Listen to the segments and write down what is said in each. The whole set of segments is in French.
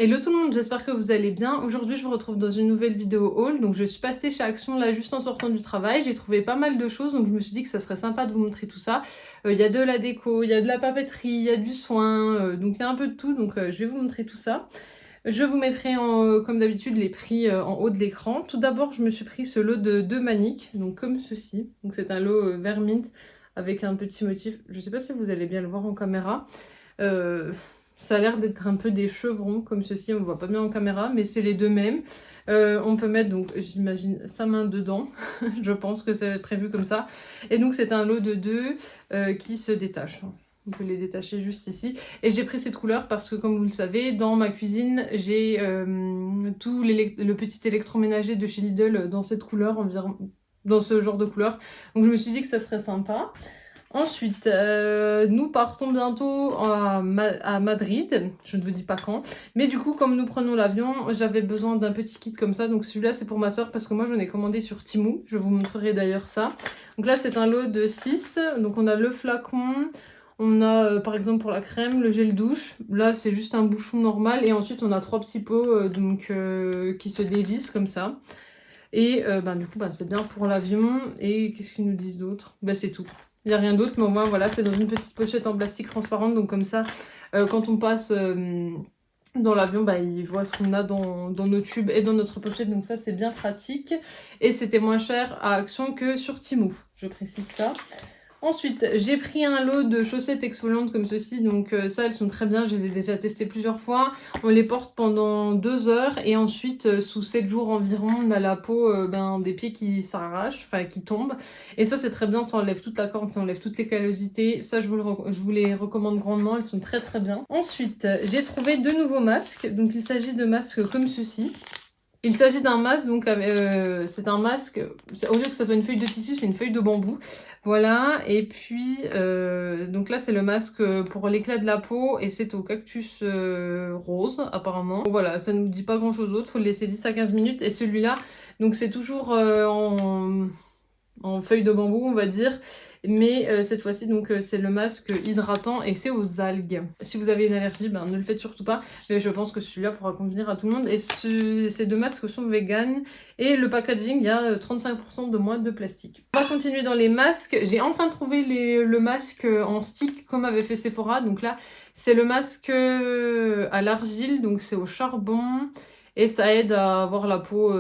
Hello tout le monde, j'espère que vous allez bien. Aujourd'hui, je vous retrouve dans une nouvelle vidéo haul. Donc, je suis passée chez Action là juste en sortant du travail. J'ai trouvé pas mal de choses, donc je me suis dit que ça serait sympa de vous montrer tout ça. Il y a de la déco, il y a de la papeterie, il y a du soin, donc il y a un peu de tout. Donc, je vais vous montrer tout ça. Je vous mettrai comme d'habitude les prix en haut de l'écran. Tout d'abord, je me suis pris ce lot de 2 maniques, donc comme ceci. Donc, c'est un lot vert mint avec un petit motif. Je sais pas si vous allez bien le voir en caméra. Euh, Ça a l'air d'être un peu des chevrons comme ceci, on voit pas bien en caméra, mais c'est les deux mêmes. On peut mettre donc, j'imagine, sa main dedans, je pense que c'est prévu comme ça. Et donc c'est un lot de deux qui se détache. On peut les détacher juste ici. Et j'ai pris cette couleur parce que comme vous le savez, dans ma cuisine, j'ai le petit électroménager de chez Lidl dans cette couleur, environ dans ce genre de couleur. Donc je me suis dit que ça serait sympa. Ensuite, nous partons bientôt à Madrid, je ne vous dis pas quand, mais du coup comme nous prenons l'avion, j'avais besoin d'un petit kit comme ça, donc celui-là c'est pour ma soeur parce que moi j'en ai commandé sur Temu, je vous montrerai d'ailleurs ça. Donc là c'est un lot de 6, donc on a le flacon, on a par exemple pour la crème, le gel douche, là c'est juste un bouchon normal, et ensuite on a 3 petits pots qui se dévissent comme ça. Et du coup, c'est bien pour l'avion. Et qu'est-ce qu'ils nous disent d'autre? C'est tout. Il n'y a rien d'autre, mais au moins, voilà, c'est dans une petite pochette en plastique transparente. Donc comme ça, quand on passe dans l'avion, ils voient ce qu'on a dans nos tubes et dans notre pochette. Donc ça, c'est bien pratique. Et c'était moins cher à Action que sur Temu. Je précise ça. Ensuite, j'ai pris un lot de chaussettes exfoliantes comme ceci, donc ça elles sont très bien, je les ai déjà testées plusieurs fois. On les porte pendant 2 heures et ensuite sous 7 jours environ, on a la peau des pieds qui s'arrache, enfin qui tombe. Et ça c'est très bien, ça enlève toute la corne, ça enlève toutes les callosités, ça je vous les recommande grandement, elles sont très très bien. Ensuite, j'ai trouvé 2 nouveaux masques, donc il s'agit de masques comme ceci. Il s'agit d'un masque, donc c'est un masque, au lieu que ça soit une feuille de tissu, c'est une feuille de bambou. Voilà, et puis donc là c'est le masque pour l'éclat de la peau et c'est au cactus rose apparemment. Bon, voilà, ça ne nous dit pas grand chose d'autre, faut le laisser 10 à 15 minutes. Et celui-là, donc c'est toujours en feuille de bambou on va dire, mais cette fois-ci donc c'est le masque hydratant et c'est aux algues. Si vous avez une allergie, ne le faites surtout pas, mais je pense que celui-là pourra convenir à tout le monde. Et ces 2 masques sont vegan et le packaging, il y a 35% de moins de plastique. On va continuer dans les masques. J'ai enfin trouvé le masque en stick comme avait fait Sephora. Donc là c'est le masque à l'argile, donc c'est au charbon. Et ça aide à avoir la peau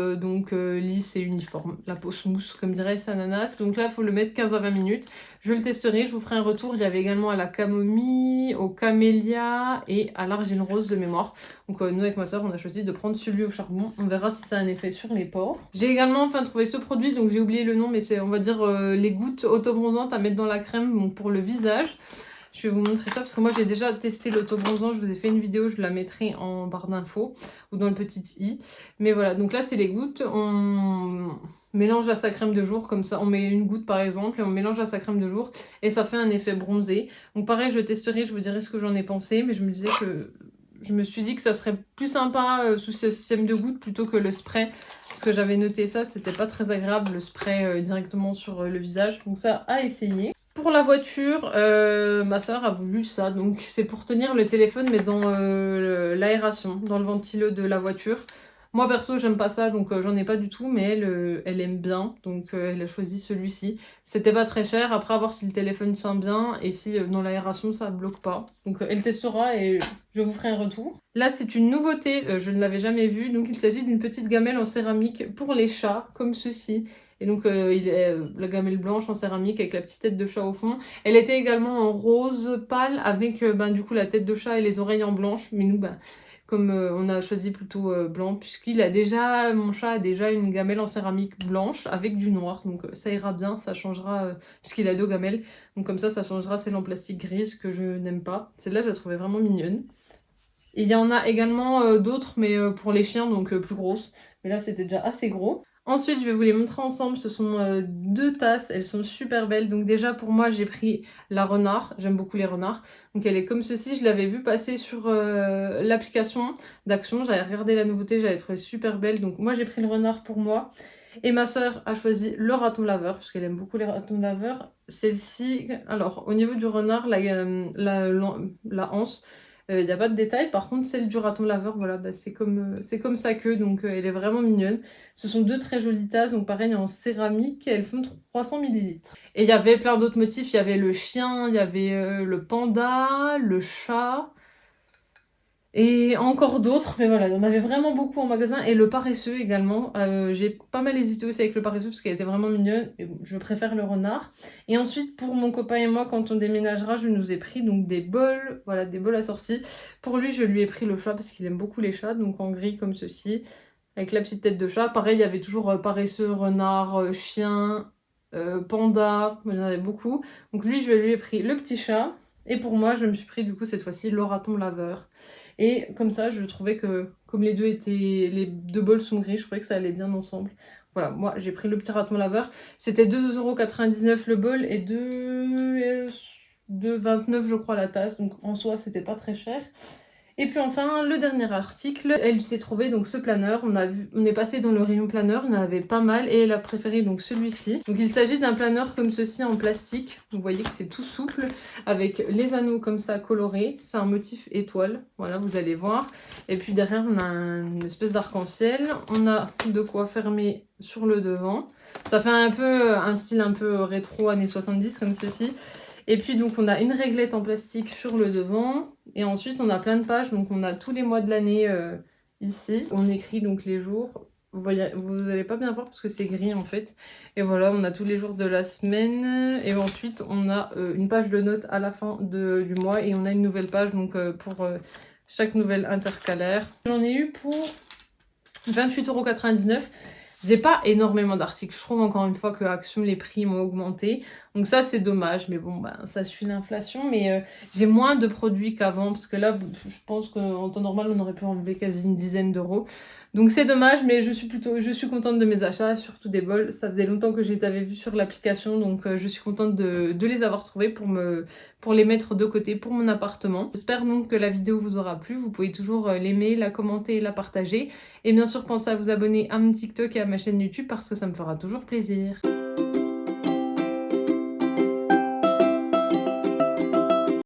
lisse et uniforme. La peau smooth, comme dirait Sananas. Donc là, il faut le mettre 15 à 20 minutes. Je le testerai, je vous ferai un retour. Il y avait également à la camomille, au camélia et à l'argile rose de mémoire. Donc nous, avec ma soeur, on a choisi de prendre celui au charbon. On verra si ça a un effet sur les pores. J'ai également enfin trouvé ce produit, donc j'ai oublié le nom, mais c'est, on va dire, les gouttes autobronzantes à mettre dans la crème pour le visage. Je vais vous montrer ça parce que moi j'ai déjà testé l'autobronzant, je vous ai fait une vidéo, je la mettrai en barre d'infos ou dans le petit i. Mais voilà, donc là c'est les gouttes, on mélange à sa crème de jour comme ça, on met une goutte par exemple et on mélange à sa crème de jour et ça fait un effet bronzé. Donc pareil, je testerai, je vous dirai ce que j'en ai pensé, mais je me suis dit que ça serait plus sympa sous ce système de gouttes plutôt que le spray. Parce que j'avais noté ça, c'était pas très agréable le spray directement sur le visage. Donc ça à essayer. Pour la voiture, ma soeur a voulu ça. Donc c'est pour tenir le téléphone mais dans l'aération, dans le ventilo de la voiture. Moi perso j'aime pas ça donc j'en ai pas du tout, mais elle aime bien donc elle a choisi celui-ci. C'était pas très cher, après à voir si le téléphone tient bien et si dans l'aération ça bloque pas. Donc elle testera et je vous ferai un retour. Là c'est une nouveauté, je ne l'avais jamais vue, donc il s'agit d'une petite gamelle en céramique pour les chats comme ceci. Et donc la gamelle blanche en céramique avec la petite tête de chat au fond. Elle était également en rose pâle avec du coup la tête de chat et les oreilles en blanche. Mais nous comme on a choisi plutôt blanc, mon chat a déjà une gamelle en céramique blanche avec du noir, donc ça ira bien, ça changera, puisqu'il a 2 gamelles, donc comme ça changera celle en plastique grise que je n'aime pas. Celle-là je la trouvais vraiment mignonne. Il y en a également d'autres, mais pour les chiens, donc plus grosses, mais là c'était déjà assez gros. Ensuite, je vais vous les montrer ensemble. Ce sont 2 tasses, elles sont super belles. Donc déjà pour moi, j'ai pris la renard. J'aime beaucoup les renards. Donc elle est comme ceci. Je l'avais vue passer sur l'application d'Action. J'avais regardé la nouveauté, j'avais trouvé super belle. Donc moi, j'ai pris le renard pour moi. Et ma soeur a choisi le raton laveur, parce qu'elle aime beaucoup les ratons laveurs. Celle-ci, alors au niveau du renard, la anse, Il n'y a pas de détails. Par contre, celle du raton laveur, voilà, bah, c'est comme sa queue, donc elle est vraiment mignonne. Ce sont 2 très jolies tasses, donc pareil en céramique, elles font 300 millilitres. Et il y avait plein d'autres motifs, il y avait le chien, il y avait le panda, le chat, et encore d'autres, mais voilà, il y en avait vraiment beaucoup en magasin. Et le paresseux également, j'ai pas mal hésité aussi avec le paresseux parce qu'elle était vraiment mignonne, et bon, je préfère le renard. Et ensuite, pour mon copain et moi, quand on déménagera, je nous ai pris donc des bols, voilà, des bols assortis. Pour lui, je lui ai pris le chat parce qu'il aime beaucoup les chats, donc en gris comme ceci, avec la petite tête de chat. Pareil, il y avait toujours paresseux, renard, chien, panda, il y en avait beaucoup. Donc lui, je lui ai pris le petit chat. Et pour moi, je me suis pris du coup cette fois-ci le raton laveur. Et comme ça, je trouvais que, comme les 2 bols sont gris, je trouvais que ça allait bien ensemble. Voilà, moi j'ai pris le petit raton laveur. C'était 2,99 € le bol et 2,29 € je crois la tasse. Donc en soi, c'était pas très cher. Et puis enfin, le dernier article, elle s'est trouvée donc ce planeur. On est passé dans le rayon planeur, il y en avait pas mal et elle a préféré donc celui-ci. Donc il s'agit d'un planeur comme ceci en plastique. Vous voyez que c'est tout souple avec les anneaux comme ça colorés. C'est un motif étoile, voilà, vous allez voir. Et puis derrière, on a une espèce d'arc-en-ciel. On a de quoi fermer sur le devant. Ça fait un peu un style un peu rétro années 70 comme ceci. Et puis donc on a une réglette en plastique sur le devant. Et ensuite on a plein de pages. Donc on a tous les mois de l'année ici. On écrit donc les jours. Vous allez pas bien voir parce que c'est gris en fait. Et voilà, on a tous les jours de la semaine. Et ensuite on a une page de notes à la fin du mois. Et on a une nouvelle page donc pour chaque nouvelle intercalaire. J'en ai eu pour 28,99 €. J'ai pas énormément d'articles. Je trouve encore une fois que Action, les prix m'ont augmenté. Donc ça, c'est dommage. Mais bon, ben, ça suit l'inflation. Mais j'ai moins de produits qu'avant. Parce que là, je pense qu'en temps normal, on aurait pu enlever quasi une dizaine d'euros. Donc c'est dommage. Mais je suis contente de mes achats. Surtout des bols. Ça faisait longtemps que je les avais vus sur l'application. Donc je suis contente de les avoir trouvés pour les mettre de côté pour mon appartement. J'espère donc que la vidéo vous aura plu. Vous pouvez toujours l'aimer, la commenter et la partager. Et bien sûr, pensez à vous abonner à mon TikTok et à ma chaîne YouTube parce que ça me fera toujours plaisir.